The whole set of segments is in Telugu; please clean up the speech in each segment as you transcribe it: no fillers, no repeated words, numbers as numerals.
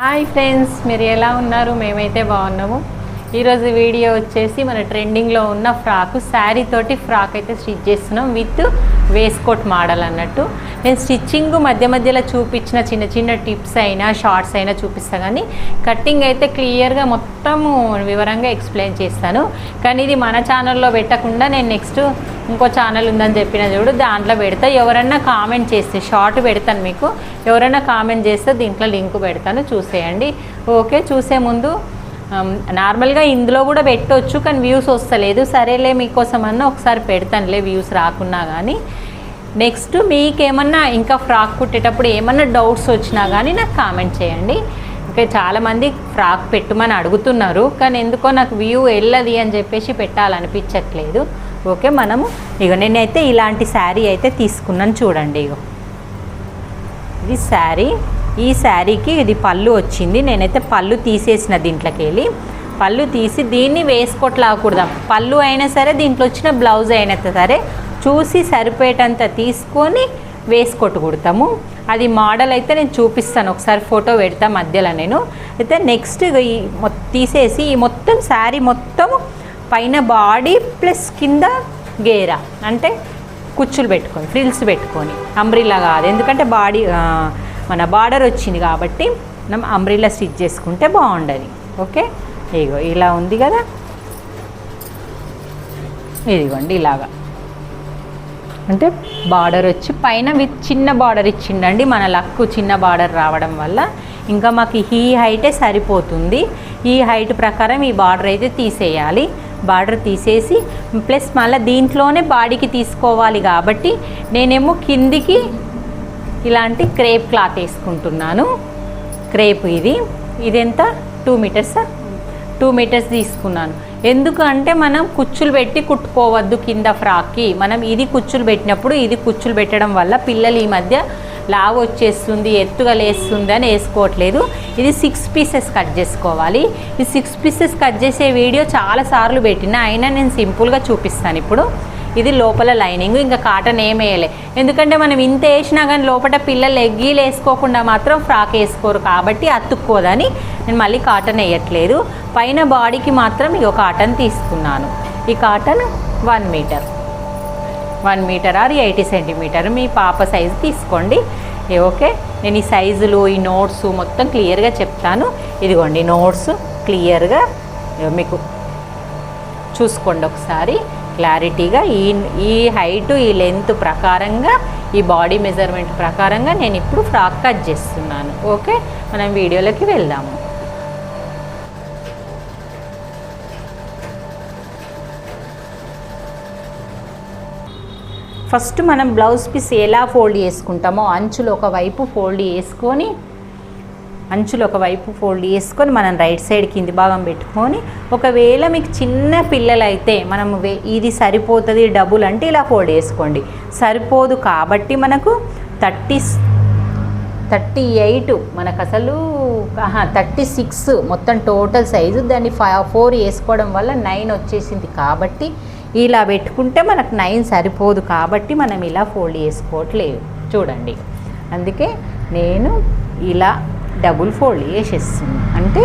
హాయ్ ఫ్రెండ్స్, మీరు ఎలా ఉన్నారు? మేమైతే బాగున్నాము. ఈరోజు వీడియో వచ్చేసి మన ట్రెండింగ్లో ఉన్న ఫ్రాక్ శారీ తోటి ఫ్రాక్ అయితే స్టిచ్ చేస్తున్నాం విత్ వేస్కోట్ మోడల్ అన్నట్టు. నేను స్టిచ్చింగ్ మధ్య మధ్యలో చూపించిన చిన్న చిన్న టిప్స్ అయినా షార్ట్స్ అయినా చూపిస్తాను, కానీ కట్టింగ్ అయితే క్లియర్గా మొత్తము వివరంగా ఎక్స్ప్లెయిన్ చేస్తాను. కానీ ఇది మన ఛానల్లో పెట్టకుండా నేను నెక్స్ట్ ఇంకో ఛానల్ ఉందని చెప్పిన చూడు, దాంట్లో పెడతా. ఎవరన్నా కామెంట్ చేస్తే షార్ట్ పెడతాను, మీకు ఎవరైనా కామెంట్ చేస్తే దీంట్లో లింక్ పెడతాను, చూసేయండి. ఓకే, చూసే ముందు నార్మల్గా ఇందులో కూడా పెట్టవచ్చు, కానీ వ్యూస్ వస్తలేదు. సరేలే, మీకోసం అన్నా ఒకసారి పెడతానులే, వ్యూస్ రాకున్నా కానీ. నెక్స్ట్ మీకేమన్నా ఇంకా ఫ్రాక్ కుట్టేటప్పుడు ఏమన్నా డౌట్స్ వచ్చినా కానీ నాకు కామెంట్ చేయండి. ఇంకా చాలామంది ఫ్రాక్ పెట్టమని అడుగుతున్నారు, కానీ ఎందుకో నాకు వ్యూ వెళ్ళది అని చెప్పేసి పెట్టాలనిపించట్లేదు. ఓకే, మనము నేనైతే ఇలాంటి శారీ అయితే తీసుకున్నాను, చూడండి. ఇది శారీ. ఈ శారీకి ఇది పళ్ళు వచ్చింది. నేనైతే పళ్ళు తీసేసిన, దీంట్లోకి వెళ్ళి పళ్ళు తీసి దీన్ని వేసుకోట్లాకూడదాం. పళ్ళు అయినా సరే, దీంట్లో వచ్చిన బ్లౌజ్ అయినా సరే చూసి సరిపోయేటంత తీసుకొని వేసుకొట్టు కుడతాము. అది మోడల్ అయితే నేను చూపిస్తాను, ఒకసారి ఫోటో పెడతా మధ్యలో. నేను అయితే నెక్స్ట్ తీసేసి ఈ మొత్తం శారీ మొత్తం పైన బాడీ ప్లస్ కింద గేరా అంటే కుచ్చులు పెట్టుకొని ఫ్రిల్స్ పెట్టుకొని, అంబ్రిల్లా కాదు, ఎందుకంటే బాడీ మన బార్డర్ వచ్చింది కాబట్టి మనం అంబ్రిల్లా స్టిచ్ చేసుకుంటే బాగుండదు. ఓకే, ఇగో ఇలా ఉంది కదా, ఇదిగోండి ఇలాగా. అంటే బార్డర్ వచ్చి పైన విత్ చిన్న బార్డర్ ఇచ్చిండండి. మన లక్కు చిన్న బార్డర్ రావడం వల్ల ఇంకా మాకు ఈ హైటే సరిపోతుంది. ఈ హైట్ ప్రకారం ఈ బార్డర్ అయితే తీసేయాలి. బార్డర్ తీసేసి ప్లస్ మళ్ళీ దీంట్లోనే బాడీకి తీసుకోవాలి కాబట్టి నేనేమో కిందికి ఇలాంటి క్రేప్ క్లాత్ వేసుకుంటున్నాను. క్రేప్ ఇది ఎంత 2 మీటర్స్ 2 మీటర్స్ తీసుకున్నాను. ఎందుకంటే మనం కుచ్చులు పెట్టి కుట్టుకోవద్దు కింద ఫ్రాక్కి. మనం ఇది కుచ్చులు పెట్టినప్పుడు ఇది కుచ్చులు పెట్టడం వల్ల పిల్లలు ఈ మధ్య లావు వచ్చేస్తుంది, ఎత్తుగా లేస్తుంది అని వేసుకోవట్లేదు. ఇది 6 పీసెస్ కట్ చేసుకోవాలి. ఈ 6 పీసెస్ కట్ చేసే వీడియో చాలాసార్లు పెట్టినా, అయినా నేను సింపుల్గా చూపిస్తాను ఇప్పుడు. ఇది లోపల లైనింగ్, ఇంకా కాటన్ ఏం వేయలే. ఎందుకంటే మనం ఇంత వేసినా కానీ లోపల పిల్లలు ఎగ్గీలు వేసుకోకుండా మాత్రం ఫ్రాక్ వేసుకోరు కాబట్టి అతుక్కోదని నేను మళ్ళీ కాటన్ వేయట్లేదు. పైన బాడీకి మాత్రం ఇక కాటన్ తీసుకున్నాను. ఈ కాటన్ 1 మీటర్ ఆర్ 80 సెంటీమీటర్ మీ పాప సైజు తీసుకోండి. ఓకే, నేను ఈ సైజులు ఈ నోట్స్ మొత్తం క్లియర్గా చెప్తాను. ఇదిగోండి నోట్స్ క్లియర్గా మీకు చూసుకోండి ఒకసారి క్లారిటీగా. ఈ హైటు ఈ లెంత్ ప్రకారంగా ఈ బాడీ మెజర్మెంట్ ప్రకారంగా నేను ఇప్పుడు ఫ్రాక్ కట్ చేస్తున్నాను. ఓకే, మనం వీడియోలోకి వెళ్దాము. ఫస్ట్ మనం బ్లౌజ్ పీస్ ఎలా ఫోల్డ్ చేసుకుంటామో అంచులు ఒకవైపు ఫోల్డ్ చేసుకొని మనం రైట్ సైడ్ కింది భాగం పెట్టుకొని, ఒకవేళ మీకు చిన్న పిల్లలైతే మనం ఇది సరిపోతుంది డబుల్ అంటే ఇలా ఫోల్డ్ చేసుకోండి. సరిపోదు కాబట్టి మనకు 38 మనకు అసలు 36 మొత్తం టోటల్ సైజు. దాన్ని 4 వేసుకోవడం వల్ల 9 వచ్చేసింది కాబట్టి ఇలా పెట్టుకుంటే మనకు 9 సరిపోదు కాబట్టి మనం ఇలా ఫోల్డ్ చేసుకోవట్లేదు, చూడండి. అందుకే నేను ఇలా డబుల్ ఫోల్డ్ చేసేస్తుంది. అంటే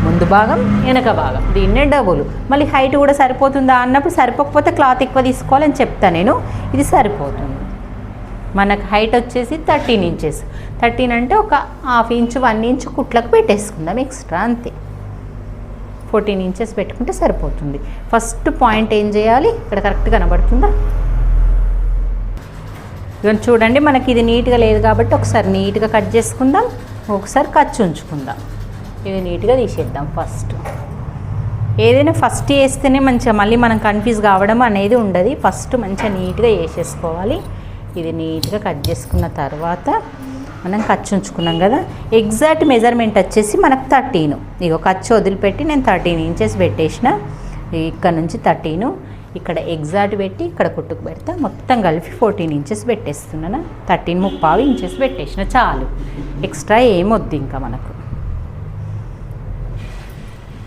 ముందు భాగం వెనక భాగం, దీన్నే డబుల్. మళ్ళీ హైట్ కూడా సరిపోతుందా అన్నప్పుడు సరిపోకపోతే క్లాత్ ఎక్కువ తీసుకోవాలని చెప్తాను నేను. ఇది సరిపోతుంది. మనకు హైట్ వచ్చేసి 13 ఇంచెస్. 13 అంటే ఒక 1/2 ఇంచు 1 ఇంచు కుట్లకు పెట్టేసుకుందాం ఎక్స్ట్రా, అంతే. 14 ఇంచెస్ పెట్టుకుంటే సరిపోతుంది. ఫస్ట్ పాయింట్ ఏం చేయాలి, ఇక్కడ కరెక్ట్ కనబడుతుందా? ఇవన్నీ చూడండి, మనకి ఇది నీట్గా లేదు కాబట్టి ఒకసారి నీట్గా కట్ చేసుకుందాం, ఒకసారి ఖర్చు ఉంచుకుందాం. ఇది నీట్గా తీసేద్దాం. ఫస్ట్ ఏదైనా ఫస్ట్ వేస్తేనే మంచిగా మళ్ళీ మనం కన్ఫ్యూజ్ కావడం అనేది ఉండదు. ఫస్ట్ మంచిగా నీట్గా వేసేసుకోవాలి. ఇది నీట్గా కట్ చేసుకున్న తర్వాత మనం ఖర్చు ఉంచుకున్నాం కదా, ఎగ్జాక్ట్ మెజర్మెంట్ వచ్చేసి మనకు 13. ఇగో ఖర్చు వదిలిపెట్టి నేను 13 ఇంచెస్ పెట్టేసిన. ఇక్కడ నుంచి 13 ఇక్కడ ఎగ్జాక్ట్ పెట్టి ఇక్కడ కుట్టుకు పెడతా. మొత్తం కలిపి 14 ఇంచెస్ పెట్టేస్తున్నాను. 13 ఇంచెస్ పెట్టేసిన చాలు, ఎక్స్ట్రా ఏమొద్దు ఇంకా మనకు.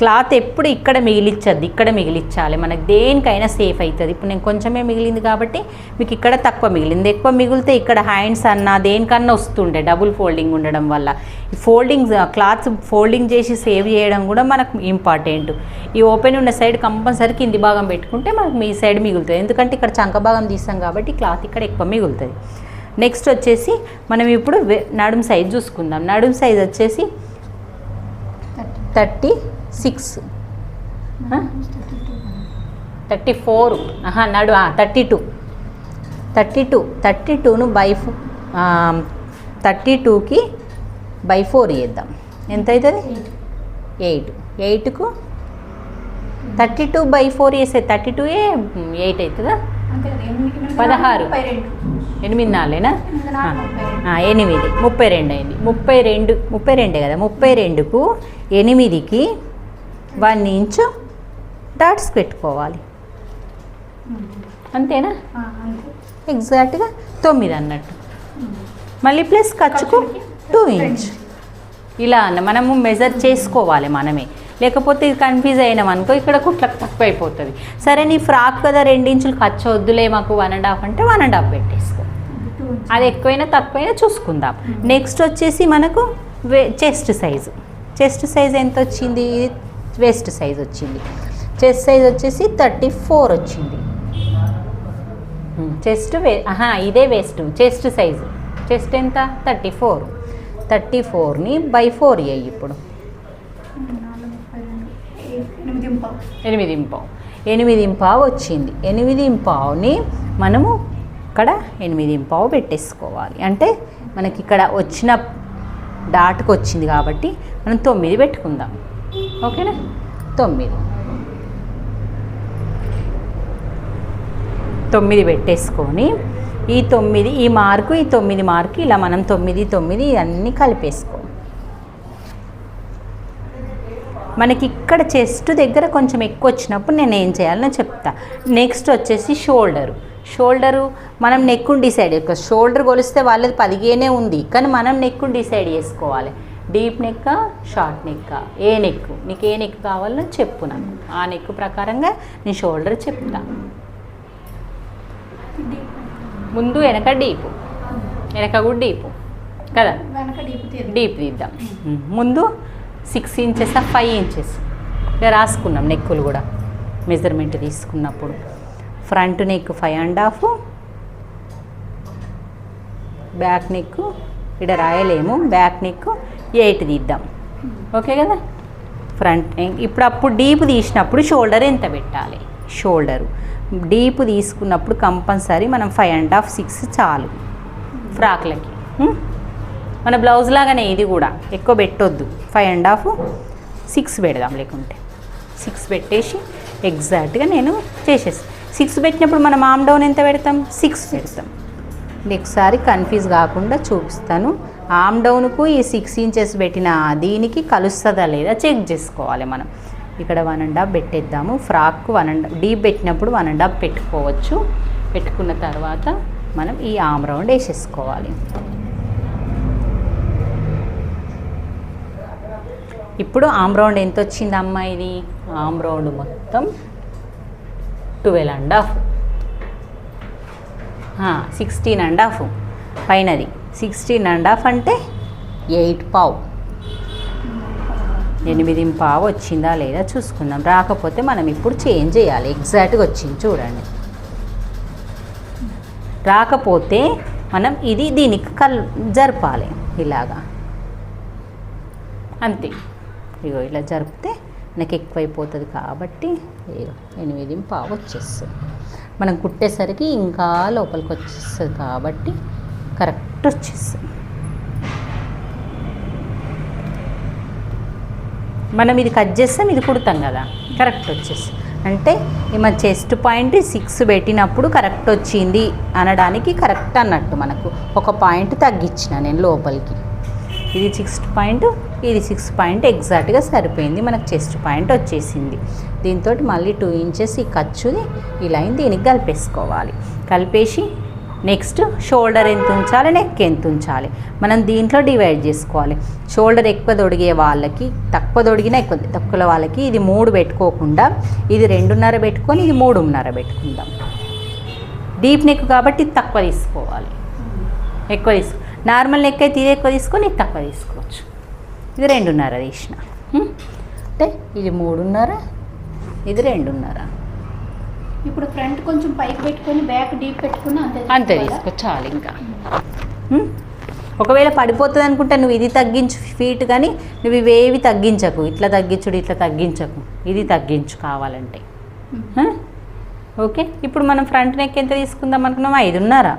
క్లాత్ ఎప్పుడు ఇక్కడ మిగిలిచ్చద్దు, ఇక్కడ మిగిలిచ్చాలి. మనకు దేనికైనా సేఫ్ అవుతుంది. ఇప్పుడు నేను కొంచెమే మిగిలింది కాబట్టి మీకు ఇక్కడ తక్కువ మిగిలింది. ఎక్కువ మిగిలితే ఇక్కడ హ్యాండ్స్ అన్నా దేనికన్నా వస్తుండే డబుల్ ఫోల్డింగ్ ఉండడం వల్ల. క్లాత్స్ ఫోల్డింగ్ చేసి సేవ్ చేయడం కూడా మనకు ఇంపార్టెంట్. ఈ ఓపెన్ ఉన్న సైడ్ కంపల్సరీ కింది భాగం పెట్టుకుంటే మనకు మీ సైడ్ మిగులుతుంది. ఎందుకంటే ఇక్కడ చంక భాగం తీస్తాం కాబట్టి క్లాత్ ఇక్కడ ఎక్కువ మిగులుతుంది. నెక్స్ట్ వచ్చేసి మనం ఇప్పుడు నడుము సైజ్ చూసుకుందాం. నడుము సైజ్ వచ్చేసి 36 34 నడు 32ను బై 32కి బై 4 చేద్దాం. ఎంత అవుతుంది? 8కు 32 బై 4 చేస్తే 32 8 అవుతుందా? 16 8 నాలేనా 8 32 అయింది. 32 కదా. 32కు 8కి 1 ఇంచు డాట్స్ పెట్టుకోవాలి. అంతేనా? ఎగ్జాక్ట్గా 9 అన్నట్టు. మళ్ళీ ప్లస్ ఖర్చుకు 2 ఇంచ్ ఇలా మనము మెజర్ చేసుకోవాలి మనమే. లేకపోతే ఇది కన్ఫ్యూజ్ అయినాం అనుకో, ఇక్కడ కుట్లకు తక్కువ అయిపోతుంది. సరే నీ ఫ్రాక్ కదా 2 ఇంచులు ఖర్చు వద్దులే మాకు 1.5 అంటే 1.5 పెట్టేసుకో. అది ఎక్కువైనా తక్కువైనా చూసుకుందాం. నెక్స్ట్ వచ్చేసి మనకు చెస్ట్ సైజ్ ఎంత వచ్చింది? వేస్ట్ సైజ్ వచ్చింది. చెస్ట్ సైజ్ వచ్చేసి 34 వచ్చింది. ఇదే వేస్ట్. చెస్ట్ సైజు చెస్ట్ ఎంత? 34ని బై 4 అయ్యి ఇప్పుడు 8.5 వచ్చింది. 8.5ని మనము ఇక్కడ 8.5 పెట్టేసుకోవాలి. అంటే మనకి ఇక్కడ వచ్చిన డాట్కి వచ్చింది కాబట్టి మనం 9 పెట్టుకుందాం. ఓకేనా? 9 పెట్టేసుకొని ఈ మార్కు 9 మార్కు ఇలా మనం 9 అన్నీ కలిపేసుకో. మనకి ఇక్కడ చెస్ట్ దగ్గర కొంచెం ఎక్కువ వచ్చినప్పుడు నేను ఏం చేయాలో చెప్తా. నెక్స్ట్ వచ్చేసి షోల్డరు మనం నెక్కుని డిసైడ్ చేసుకో. షోల్డర్ కొలిస్తే వాళ్ళది 15 ఉంది, కానీ మనం నెక్కుని డిసైడ్ చేసుకోవాలి. డీప్ నెక్క, షార్ట్ నెక్క, ఏ నెక్ నీకు ఏ నెక్ కావాలో చెప్పు నాకు. ఆ నెక్ ప్రకారంగా నేను షోల్డర్ చెప్తా. ముందు వెనక డీపు, వెనక కూడా డీపు కదా, డీప్ తీద్దాం. ముందు 6 ఇంచెస్ 5 ఇంచెస్ ఇలా రాసుకున్నాం. నెక్కులు కూడా మెజర్మెంట్ తీసుకున్నప్పుడు ఫ్రంట్ నెక్ 5.5, బ్యాక్ నెక్ ఇక్కడ రాయలేము, బ్యాక్ నెక్ 8 తీద్దాం. ఓకే కదా? ఫ్రంట్ నెక్ అప్పుడు డీప్ తీసినప్పుడు షోల్డర్ ఎంత పెట్టాలి? షోల్డరు డీప్ తీసుకున్నప్పుడు కంపల్సరీ మనం 5.5 6 చాలు ఫ్రాక్లకి. మన బ్లౌజ్ లాగానే ఇది కూడా ఎక్కువ పెట్టొద్దు. 5.5 6 పెడదాం. లేకుంటే 6 పెట్టేసి ఎగ్జాక్ట్గా నేను చేసేస్తాను. 6 పెట్టినప్పుడు మనం ఆమ్ డౌన్ ఎంత పెడతాం? 6 పెడతాం. ఒకసారి కన్ఫ్యూజ్ కాకుండా చూపిస్తాను. ఆమ్ డౌన్కు ఈ 6 ఇంచెస్ పెట్టిన దీనికి కలుస్తుందా లేదా చెక్ చేసుకోవాలి మనం. ఇక్కడ 1.5 పెట్టేద్దాము. ఫ్రాక్ 1.5 డీప్ పెట్టినప్పుడు 1.5 పెట్టుకోవచ్చు. పెట్టుకున్న తర్వాత మనం ఈ ఆమ్ రౌండ్ వేసేసుకోవాలి. ఇప్పుడు ఆమ్ రౌండ్ ఎంత వచ్చింది అమ్మాయిది? ఆమ్ రౌండ్ మొత్తం 12.5, 16.5 పైనది 16.5 అంటే 8.5 వచ్చిందా లేదా చూసుకుందాం. రాకపోతే మనం ఇప్పుడు చేంజ్ చేయాలి. ఎగ్జాక్ట్గా వచ్చింది చూడండి. రాకపోతే మనం ఇది దీనికి జరపాలి ఇలాగా, అంతే. ఇగో ఇలా జరిపితే నాకు ఎక్కువైపోతుంది కాబట్టి 8.5 వచ్చేస్తుంది. మనం కుట్టేసరికి ఇంకా లోపలికి వచ్చేస్తుంది కాబట్టి కరెక్ట్ వచ్చేస్తుంది. మనం ఇది కట్ చేస్తాం, ఇది కుడతాం కదా, కరెక్ట్ వచ్చేస్తుంది. అంటే మన చెస్ట్ పాయింట్ 6 పెట్టినప్పుడు కరెక్ట్ వచ్చింది అనడానికి కరెక్ట్ అన్నట్టు. మనకు ఒక పాయింట్ తగ్గించిన నేను లోపలికి. ఇది 6 పాయింట్, ఇది 6 పాయింట్ ఎగ్జాక్ట్గా సరిపోయింది. మనకు చెస్ట్ పాయింట్ వచ్చేసింది. దీంతో మళ్ళీ 2 ఇంచెస్ ఈ ఖర్చుని ఈ లైన్ దీనికి కలిపేసుకోవాలి. కలిపేసి నెక్స్ట్ షోల్డర్ ఎంత ఉంచాలి, నెక్ ఎంత ఉంచాలి, మనం దీంట్లో డివైడ్ చేసుకోవాలి. షోల్డర్ ఎక్కువ తొడిగే వాళ్ళకి, తక్కువ తొడిగినా ఎక్కువ తక్కువ వాళ్ళకి ఇది 3 పెట్టుకోకుండా ఇది 2.5 పెట్టుకొని ఇది 3.5 పెట్టుకుందాం. డీప్ నెక్ కాబట్టి ఇది తక్కువ తీసుకోవాలి, ఎక్కువ నార్మల్ నెక్ అయితే ఇది ఎక్కువ తీసుకొని ఇది తక్కువ తీసుకోవచ్చు. ఇది 2.5 తీసిన, అంటే ఇది 3.5, ఇది 2.5. ఇప్పుడు ఫ్రంట్ కొంచెం పైకి పెట్టుకొని బ్యాక్ డీప్ పెట్టుకుని అంతే తీసుకోవాలి. ఇంకా ఒకవేళ పడిపోతుంది అనుకుంటే నువ్వు ఇది తగ్గించు ఫీట్, కానీ నువ్వు ఇవేవి తగ్గించకు, ఇట్లా తగ్గించుడు ఇట్లా తగ్గించకు, ఇది తగ్గించు కావాలంటే. ఓకే, ఇప్పుడు మనం ఫ్రంట్ నెక్ ఎంత తీసుకుందాం అనుకున్నాం, 5.5,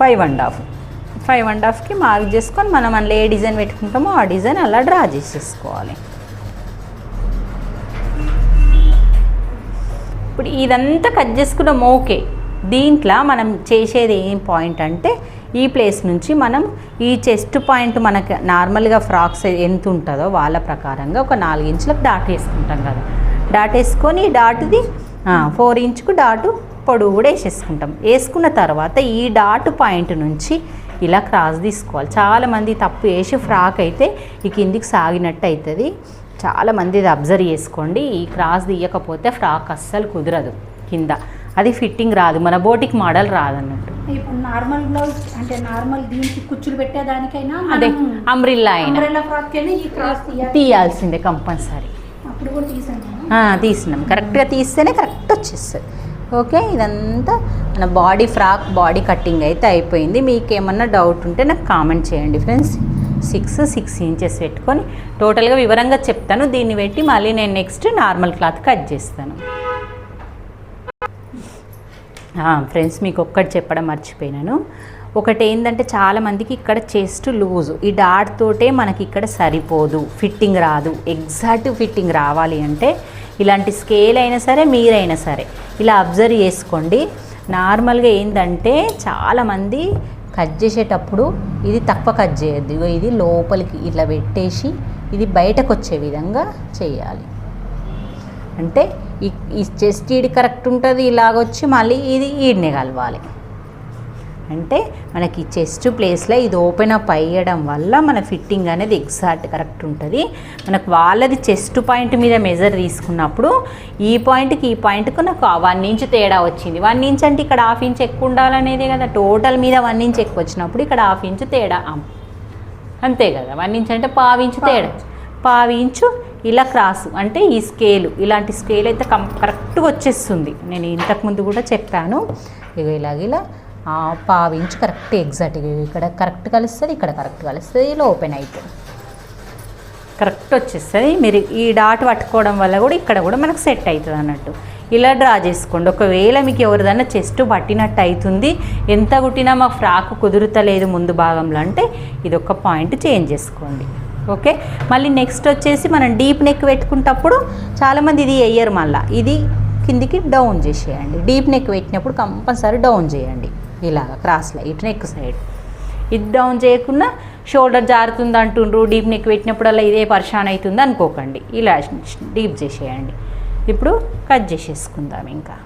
5.5, 5.5కి మార్క్ చేసుకొని మనం అందులో ఏ డిజైన్ పెట్టుకుంటామో ఆ డిజైన్ అలా డ్రా చేసేసుకోవాలి. ఇప్పుడు ఇదంతా కట్ చేసుకున్నాం. ఓకే, దీంట్లో మనం చేసేది ఏం పాయింట్ అంటే ఈ ప్లేస్ నుంచి మనం ఈ చెస్ట్ పాయింట్ మనకు నార్మల్గా ఫ్రాక్స్ ఎంత ఉంటుందో వాళ్ళ ప్రకారంగా ఒక 4 ఇంచులకు డాట్ వేసుకుంటాం కదా. డాట్ వేసుకొని ఈ డాట్ది 4 ఇంచుకు డాటు పొడవు కూడా వేసేసుకుంటాం. వేసుకున్న తర్వాత ఈ డాట్ పాయింట్ నుంచి ఇలా క్రాస్ తీసుకోవాలి. చాలామంది తప్పు వేసి ఫ్రాక్ అయితే ఈ కిందికి సాగినట్టు అవుతుంది. చాలామంది ఇది అబ్జర్వ్ చేసుకోండి. ఈ క్రాస్ తీయకపోతే ఫ్రాక్ అస్సలు కుదరదు, కింద అది ఫిట్టింగ్ రాదు, మన బోటిక్ మోడల్ రాదన్నట్టు. ఇప్పుడు నార్మల్ బ్లౌజ్ అంటే నార్మల్ దీనికి కుచ్చులు పెట్టేదానికైనా అదే అంబ్రిల్లా అయినా ఫ్రాక్ అయినా ఈ క్రాస్ తీయాల్సిందే కంపల్సరీ. అప్పుడు కూడా తీసినాం, కరెక్ట్గా తీస్తేనే కరెక్ట్ వచ్చేస్తుంది. ఓకే, ఇదంతా మన బాడీ ఫ్రాక్ బాడీ కటింగ్ అయితే అయిపోయింది. మీకు ఏమన్నా డౌట్ ఉంటే నాకు కామెంట్ చేయండి ఫ్రెండ్స్. 6 ఇంచెస్ పెట్టుకొని టోటల్గా వివరంగా చెప్తాను. దీన్ని పెట్టి మళ్ళీ నేను నెక్స్ట్ నార్మల్ క్లాత్ కట్ చేస్తాను. ఫ్రెండ్స్, మీకు ఒక్కటి చెప్పడం మర్చిపోయినాను. ఒకటి ఏంటంటే చాలామందికి ఇక్కడ చెస్ట్ లూజు, ఈ డాట్ తోటే మనకి ఇక్కడ సరిపోదు, ఫిట్టింగ్ రాదు. ఎగ్జాక్ట్ ఫిట్టింగ్ రావాలి అంటే ఇలాంటి స్కేల్ అయినా సరే మీరైనా సరే ఇలా అబ్జర్వ్ చేసుకోండి. నార్మల్గా ఏంటంటే చాలామంది కట్ చేసేటప్పుడు ఇది తక్కువ కట్ చేయొద్దు, ఇది లోపలికి ఇట్లా పెట్టేసి ఇది బయటకు వచ్చే విధంగా చేయాలి. అంటే ఈ చెస్ట్ ఈడి కరెక్ట్ ఉంటుంది, ఇలాగొచ్చి మళ్ళీ ఇది ఈడనే కలవాలి. అంటే మనకి చెస్ట్ ప్లేస్లో ఇది ఓపెన్ అప్ అయ్యడం వల్ల మన ఫిట్టింగ్ అనేది ఎగ్జాక్ట్ కరెక్ట్ ఉంటుంది. మనకు వాళ్ళది చెస్ట్ పాయింట్ మీద మెజర్ తీసుకున్నప్పుడు ఈ పాయింట్కి ఈ పాయింట్కు నాకు 1 ఇంచ్ తేడా వచ్చింది. 1 ఇంచ్ అంటే ఇక్కడ 1/2 ఇంచ్ ఎక్కువ ఉండాలనేదే కదా. టోటల్ మీద 1 ఇంచ్ ఎక్కువ వచ్చినప్పుడు ఇక్కడ 1/2 ఇంచ్ తేడా, అంతే కదా. 1 ఇంచ్ అంటే 1/2 ఇంచ్ తేడా, 1/2 ఇంచు ఇలా క్రాసు. అంటే ఈ స్కేలు, ఇలాంటి స్కేల్ అయితే కరెక్ట్గా వచ్చేస్తుంది. నేను ఇంతకుముందు కూడా చెప్పాను. ఇక ఇలా 1/2 ఇంచ్ కరెక్ట్ ఎగ్జాక్ట్గా ఇక్కడ కరెక్ట్ కలుస్తుంది, ఇక్కడ కరెక్ట్ కలుస్తుంది, ఇలా ఓపెన్ అవుతుంది, కరెక్ట్ వచ్చేస్తుంది. మీరు ఈ డాట్ పట్టుకోవడం వల్ల కూడా ఇక్కడ కూడా మనకు సెట్ అవుతుంది అన్నట్టు. ఇలా డ్రా చేసుకోండి. ఒకవేళ మీకు ఎవరిదన్నా చెస్ట్ పట్టినట్టు అవుతుంది, ఎంత కుట్టినా మా ఫ్రాక్ కుదురుతలేదు ముందు భాగంలో అంటే ఇది ఒక పాయింట్ చేంజ్ చేసుకోండి. ఓకే, మళ్ళీ నెక్స్ట్ వచ్చేసి మనం డీప్ నెక్ పెట్టుకునేటప్పుడు చాలామంది ఇది వేయరు, మళ్ళీ ఇది కిందికి డౌన్ చేసేయండి. డీప్ నెక్ పెట్టినప్పుడు కంపల్సరీ డౌన్ చేయండి, ఇలాగ క్రాస్లో ఇటు నెక్ సైడ్. ఇది డౌన్ చేయకుండా షోల్డర్ జారుతుంది అంటుండ్రు, డీప్ నెక్ పెట్టినప్పుడు ఇదే పరిశాన్ అవుతుంది అనుకోకండి, ఇలా డీప్ చేసేయండి. ఇప్పుడు కట్ చేసేసుకుందాం ఇంకా.